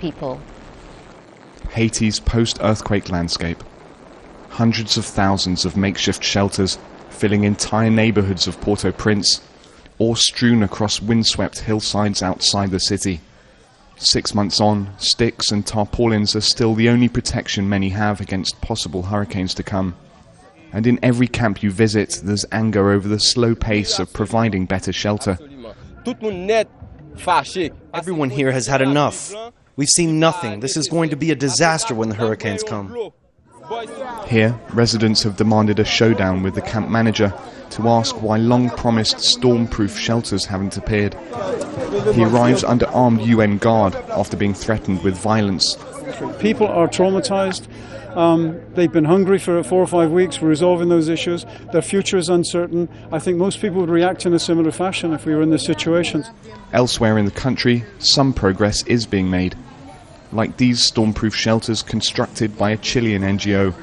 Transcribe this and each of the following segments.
people. Haiti's post-earthquake landscape. Hundreds of thousands of makeshift shelters filling entire neighborhoods of Port-au-Prince, or strewn across windswept hillsides outside the city. 6 months on, sticks and tarpaulins are still the only protection many have against possible hurricanes to come. And in every camp you visit, there's anger over the slow pace of providing better shelter. Everyone here has had enough. We've seen nothing. This is going to be a disaster when the hurricanes come. Here, residents have demanded a showdown with the camp manager to ask why long-promised storm-proof shelters haven't appeared. He arrives under armed UN guard after being threatened with violence. People are traumatized. They've been hungry for 4 or 5 weeks. We're resolving those issues. Their future is uncertain. I think most people would react in a similar fashion if we were in this situation. Elsewhere in the country, some progress is being made, like these storm-proof shelters constructed by a Chilean NGO.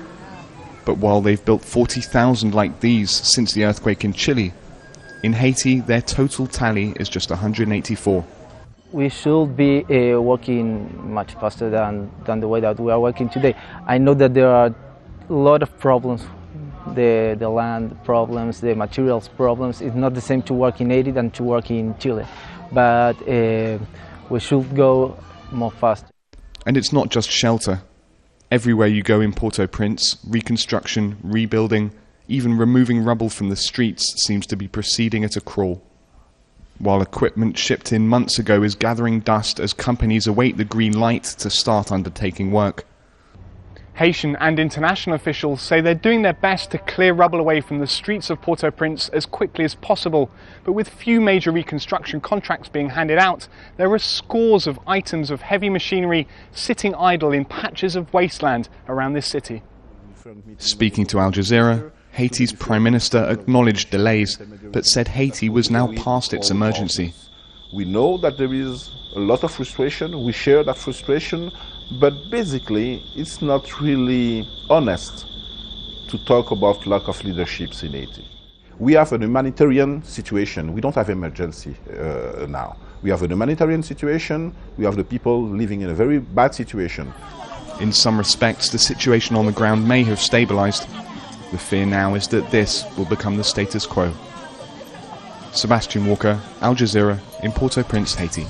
But while they've built 40,000 like these since the earthquake in Chile, in Haiti their total tally is just 184. We should be working much faster than the way that we are working today. I know that there are a lot of problems, the land problems, the materials problems. It's not the same to work in Haiti than to work in Chile, but we should go more fast. And it's not just shelter. Everywhere you go in Port-au-Prince, reconstruction, rebuilding, even removing rubble from the streets seems to be proceeding at a crawl. While equipment shipped in months ago is gathering dust as companies await the green light to start undertaking work. Haitian and international officials say they're doing their best to clear rubble away from the streets of Port-au-Prince as quickly as possible. But with few major reconstruction contracts being handed out, there are scores of items of heavy machinery sitting idle in patches of wasteland around this city. Speaking to Al Jazeera, Haiti's Prime Minister acknowledged delays, but said Haiti was now past its emergency. We know that there is a lot of frustration, we share that frustration, but basically it's not really honest to talk about lack of leaderships in Haiti. We have a humanitarian situation, we don't have emergency now. We have a humanitarian situation, we have the people living in a very bad situation. In some respects, the situation on the ground may have stabilized. The fear now is that this will become the status quo. Sebastian Walker, Al Jazeera, in Port-au-Prince, Haiti.